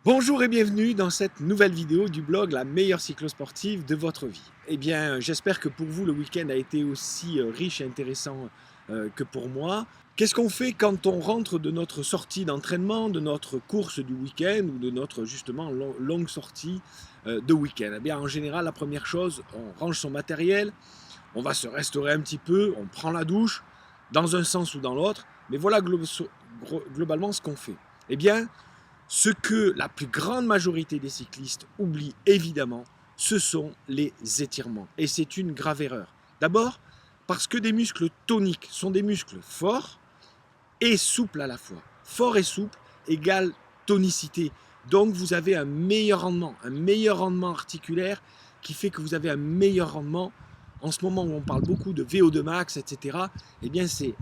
Bonjour et bienvenue dans cette nouvelle vidéo du blog La meilleure cyclosportive de votre vie. Eh bien, j'espère que pour vous, le week-end a été aussi riche et intéressant que pour moi. Qu'est-ce qu'on fait quand on rentre de notre sortie d'entraînement, de notre course du week-end ou de notre justement longue sortie de week-end? Eh bien, en général, la première chose, on range son matériel, on va se restaurer un petit peu, on prend la douche, dans un sens ou dans l'autre, mais voilà globalement ce qu'on fait. Eh bien, ce que la plus grande majorité des cyclistes oublient évidemment, ce sont les étirements. Et c'est une grave erreur. D'abord, parce que des muscles toniques sont des muscles forts et souples à la fois. Fort et souple égale tonicité. Donc vous avez un meilleur rendement articulaire qui fait que vous avez un meilleur rendement. En ce moment où on parle beaucoup de VO2 max, etc., eh bien c'est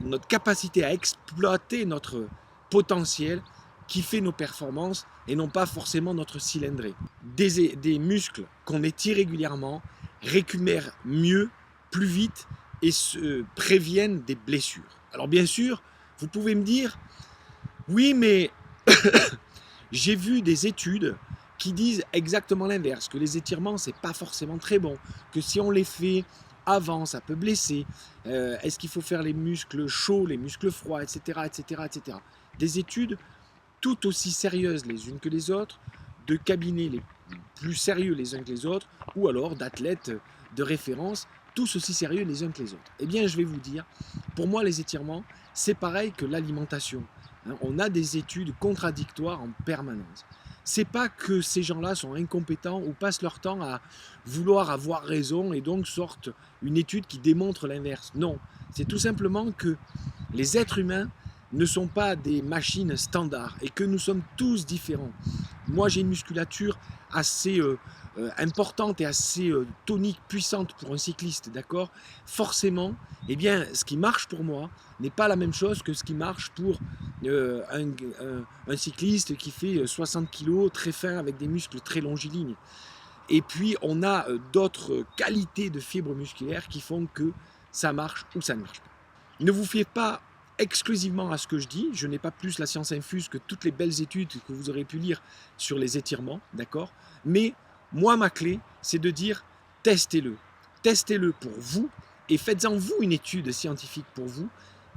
notre capacité à exploiter notre potentiel qui fait nos performances et non pas forcément notre cylindrée. Des muscles qu'on étire régulièrement récupèrent mieux, plus vite et se préviennent des blessures. Alors bien sûr, vous pouvez me dire, oui mais j'ai vu des études qui disent exactement l'inverse, que les étirements c'est pas forcément très bon, que si on les fait avant ça peut blesser, est-ce qu'il faut faire les muscles chauds, les muscles froids, etc. etc., etc. Des études tout aussi sérieuses les unes que les autres, de cabinets les plus sérieux les uns que les autres, ou alors d'athlètes de référence, tous aussi sérieux les uns que les autres. Eh bien, je vais vous dire, pour moi, les étirements, c'est pareil que l'alimentation. On a des études contradictoires en permanence. C'est pas que ces gens-là sont incompétents ou passent leur temps à vouloir avoir raison et donc sortent une étude qui démontre l'inverse. Non, c'est tout simplement que les êtres humains ne sont pas des machines standards et que nous sommes tous différents. Moi, j'ai une musculature assez importante et assez tonique, puissante pour un cycliste, d'accord? Forcément, eh bien, ce qui marche pour moi n'est pas la même chose que ce qui marche pour un cycliste qui fait 60 kg, très fin, avec des muscles très longilignes. Et puis, on a d'autres qualités de fibres musculaires qui font que ça marche ou ça ne marche pas. Ne vous fiez pas exclusivement à ce que je dis, je n'ai pas plus la science infuse que toutes les belles études que vous aurez pu lire sur les étirements, d'accord? Mais moi, ma clé, c'est de dire testez-le. Testez-le pour vous et faites-en vous une étude scientifique pour vous.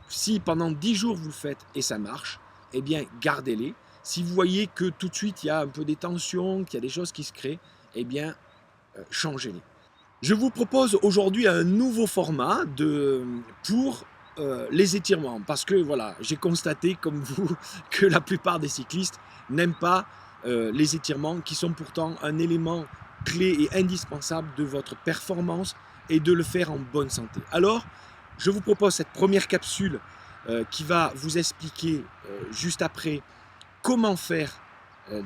Si pendant 10 jours vous le faites et ça marche, eh bien gardez-les. Si vous voyez que tout de suite il y a un peu des tensions, qu'il y a des choses qui se créent, eh bien changez-les. Je vous propose aujourd'hui un nouveau format pour les étirements, parce que voilà, j'ai constaté comme vous que la plupart des cyclistes n'aiment pas les étirements qui sont pourtant un élément clé et indispensable de votre performance et de le faire en bonne santé. Alors, je vous propose cette première capsule qui va vous expliquer juste après comment faire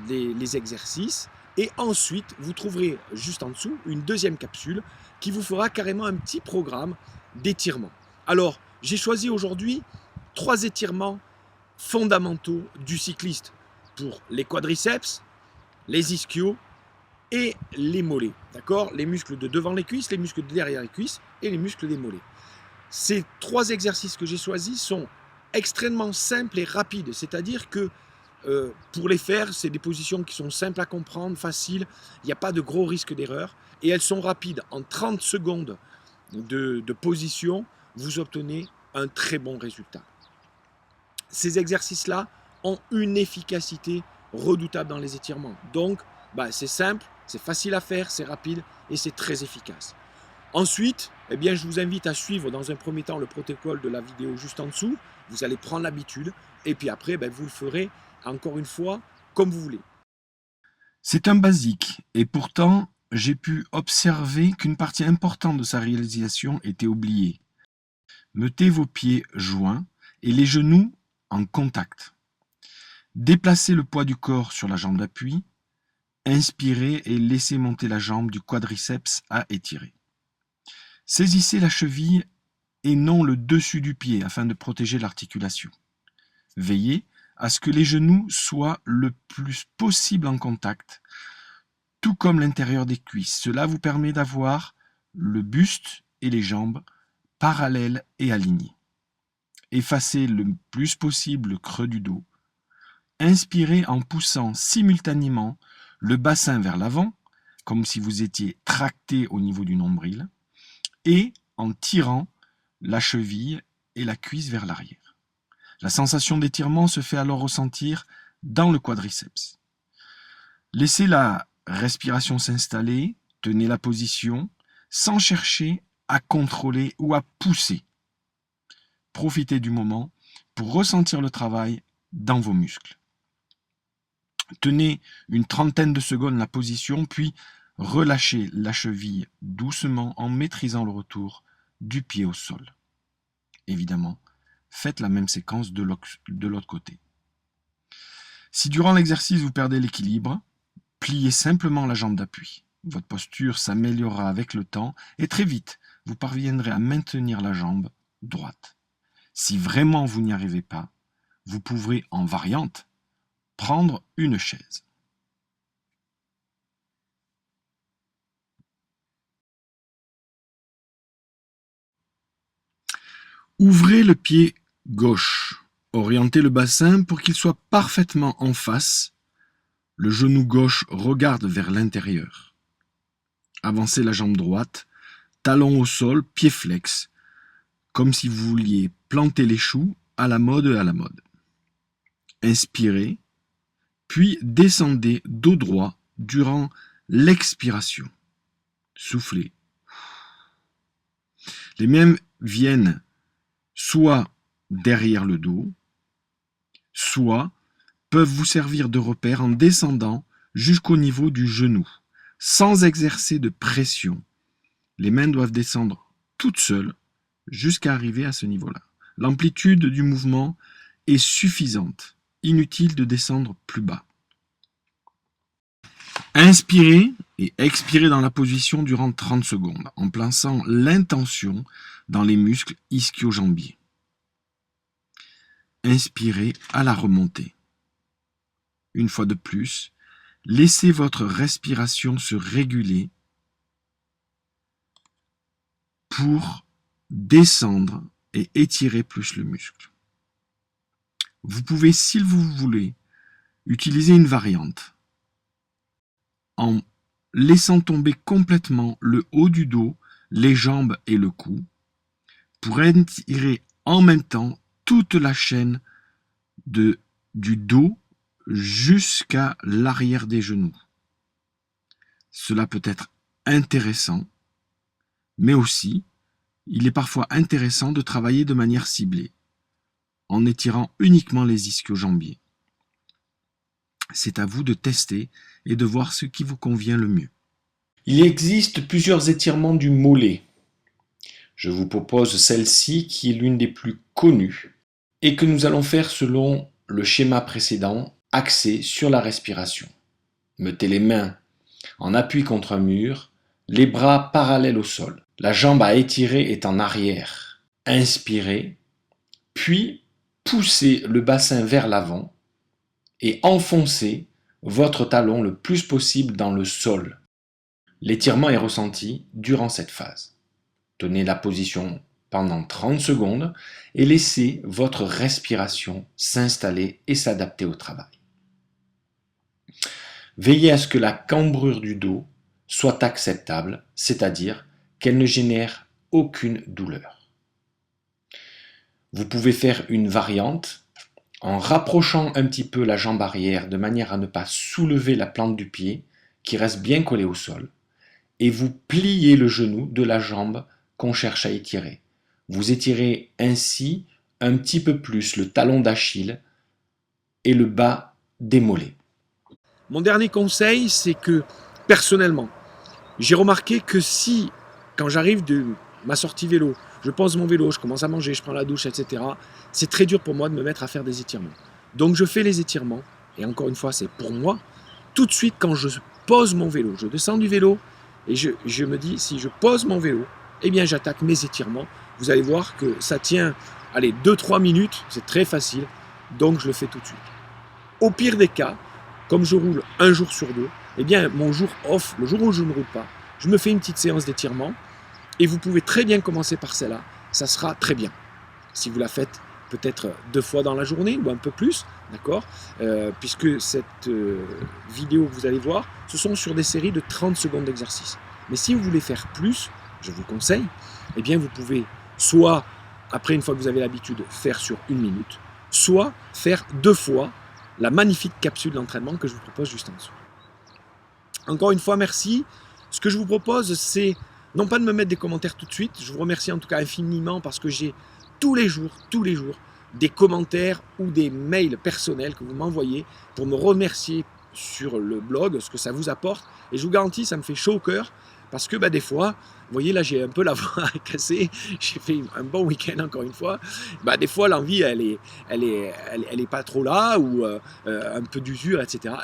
les exercices. Et ensuite, vous trouverez juste en dessous une deuxième capsule qui vous fera carrément un petit programme d'étirement. Alors, j'ai choisi aujourd'hui 3 étirements fondamentaux du cycliste pour les quadriceps, les ischios et les mollets. D'accord? Les muscles de devant les cuisses, les muscles de derrière les cuisses et les muscles des mollets. Ces 3 exercices que j'ai choisis sont extrêmement simples et rapides, c'est-à-dire que pour les faire, c'est des positions qui sont simples à comprendre, faciles, il n'y a pas de gros risque d'erreur, et elles sont rapides. En 30 secondes de position, vous obtenez un très bon résultat. Ces exercices-là ont une efficacité redoutable dans les étirements. Donc, c'est simple, c'est facile à faire, c'est rapide et c'est très efficace. Ensuite, eh bien, je vous invite à suivre dans un premier temps le protocole de la vidéo juste en dessous. Vous allez prendre l'habitude et puis après, vous le ferez encore une fois comme vous voulez. C'est un basique, et pourtant, j'ai pu observer qu'une partie importante de sa réalisation était oubliée. Mettez vos pieds joints et les genoux en contact. Déplacez le poids du corps sur la jambe d'appui. Inspirez et laissez monter la jambe du quadriceps à étirer. Saisissez la cheville et non le dessus du pied afin de protéger l'articulation. Veillez à ce que les genoux soient le plus possible en contact, tout comme l'intérieur des cuisses. Cela vous permet d'avoir le buste et les jambes parallèles et alignés. Effacez le plus possible le creux du dos. inspirez en poussant simultanément le bassin vers l'avant, comme si vous étiez tracté au niveau du nombril, et en tirant la cheville et la cuisse vers l'arrière. La sensation d'étirement se fait alors ressentir dans le quadriceps. Laissez la respiration s'installer, tenez la position, sans chercher à contrôler ou à pousser. Profitez du moment pour ressentir le travail dans vos muscles. Tenez une trentaine de secondes la position, puis relâchez la cheville doucement en maîtrisant le retour du pied au sol. Évidemment, faites la même séquence de l'autre côté. Si durant l'exercice vous perdez l'équilibre, pliez simplement la jambe d'appui. Votre posture s'améliorera avec le temps et très vite, vous parviendrez à maintenir la jambe droite. Si vraiment vous n'y arrivez pas, vous pourrez, en variante, prendre une chaise. Ouvrez le pied gauche. Orientez le bassin pour qu'il soit parfaitement en face. Le genou gauche regarde vers l'intérieur. Avancez la jambe droite, talon au sol, pied flex, comme si vous vouliez planter les choux à la mode. Inspirez, puis descendez dos droit durant l'expiration. Soufflez. Les mains viennent soit derrière le dos, soit peuvent vous servir de repère en descendant jusqu'au niveau du genou, sans exercer de pression. Les mains doivent descendre toutes seules jusqu'à arriver à ce niveau-là. L'amplitude du mouvement est suffisante. Inutile de descendre plus bas. Inspirez et expirez dans la position durant 30 secondes, en plaçant l'intention dans les muscles ischio-jambiers. Inspirez à la remontée. Une fois de plus, laissez votre respiration se réguler pour descendre et étirer plus le muscle. Vous pouvez, si vous voulez, utiliser une variante en laissant tomber complètement le haut du dos, les jambes et le cou pour étirer en même temps toute la chaîne du dos jusqu'à l'arrière des genoux. Cela peut être intéressant, mais aussi, il est parfois intéressant de travailler de manière ciblée, en étirant uniquement les ischio-jambiers. C'est à vous de tester et de voir ce qui vous convient le mieux. Il existe plusieurs étirements du mollet. Je vous propose celle-ci qui est l'une des plus connues et que nous allons faire selon le schéma précédent axé sur la respiration. Mettez les mains en appui contre un mur, les bras parallèles au sol. La jambe à étirer est en arrière. Inspirez, puis poussez le bassin vers l'avant et enfoncez votre talon le plus possible dans le sol. L'étirement est ressenti durant cette phase. Tenez la position pendant 30 secondes et laissez votre respiration s'installer et s'adapter au travail. Veillez à ce que la cambrure du dos soit acceptable, c'est-à-dire qu'elle ne génère aucune douleur. Vous pouvez faire une variante en rapprochant un petit peu la jambe arrière de manière à ne pas soulever la plante du pied qui reste bien collée au sol et vous pliez le genou de la jambe qu'on cherche à étirer. Vous étirez ainsi un petit peu plus le talon d'Achille et le bas des mollets. Mon dernier conseil, c'est que personnellement, j'ai remarqué que si, quand j'arrive de ma sortie vélo, je pose mon vélo, je commence à manger, je prends la douche, etc., c'est très dur pour moi de me mettre à faire des étirements. Donc je fais les étirements, et encore une fois, c'est pour moi, tout de suite quand je pose mon vélo, je descends du vélo, et je me dis, si je pose mon vélo, eh bien j'attaque mes étirements. Vous allez voir que ça tient, 2-3 minutes, c'est très facile, donc je le fais tout de suite. Au pire des cas, comme je roule un jour sur deux, eh bien mon jour off, le jour où je ne roule pas, je me fais une petite séance d'étirement, et vous pouvez très bien commencer par celle-là, ça sera très bien, si vous la faites peut-être 2 fois dans la journée ou un peu plus, d'accord, puisque cette vidéo que vous allez voir, ce sont sur des séries de 30 secondes d'exercice. Mais si vous voulez faire plus, je vous conseille, eh bien vous pouvez soit, après une fois que vous avez l'habitude, faire sur 1 minute, soit faire 2 fois la magnifique capsule d'entraînement que je vous propose juste en dessous. Encore une fois, merci. Ce que je vous propose, c'est non pas de me mettre des commentaires tout de suite, je vous remercie en tout cas infiniment parce que j'ai tous les jours, des commentaires ou des mails personnels que vous m'envoyez pour me remercier sur le blog, ce que ça vous apporte. Et je vous garantis, ça me fait chaud au cœur parce que des fois, vous voyez là, j'ai un peu la voix cassée, j'ai fait un bon week-end encore une fois. Des fois, l'envie, elle est pas trop là ou un peu d'usure, etc.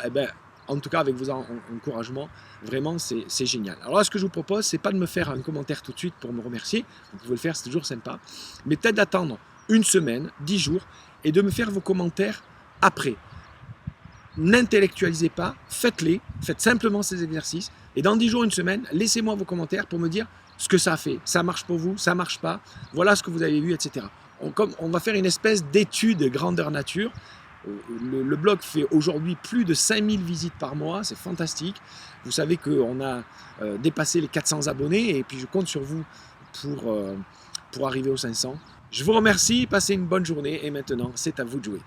En tout cas, avec vos encouragements, vraiment, c'est génial. Alors là, ce que je vous propose, c'est pas de me faire un commentaire tout de suite pour me remercier. Vous pouvez le faire, c'est toujours sympa. Mais peut-être d'attendre une semaine, 10 jours, et de me faire vos commentaires après. N'intellectualisez pas, faites-les, faites simplement ces exercices. Et dans 10 jours, une semaine, laissez-moi vos commentaires pour me dire ce que ça fait. Ça marche pour vous, ça marche pas. Voilà ce que vous avez vu, etc. On va faire une espèce d'étude grandeur nature. Le blog fait aujourd'hui plus de 5000 visites par mois, c'est fantastique. Vous savez qu'on a dépassé les 400 abonnés et puis je compte sur vous pour arriver aux 500. Je vous remercie, passez une bonne journée et maintenant c'est à vous de jouer.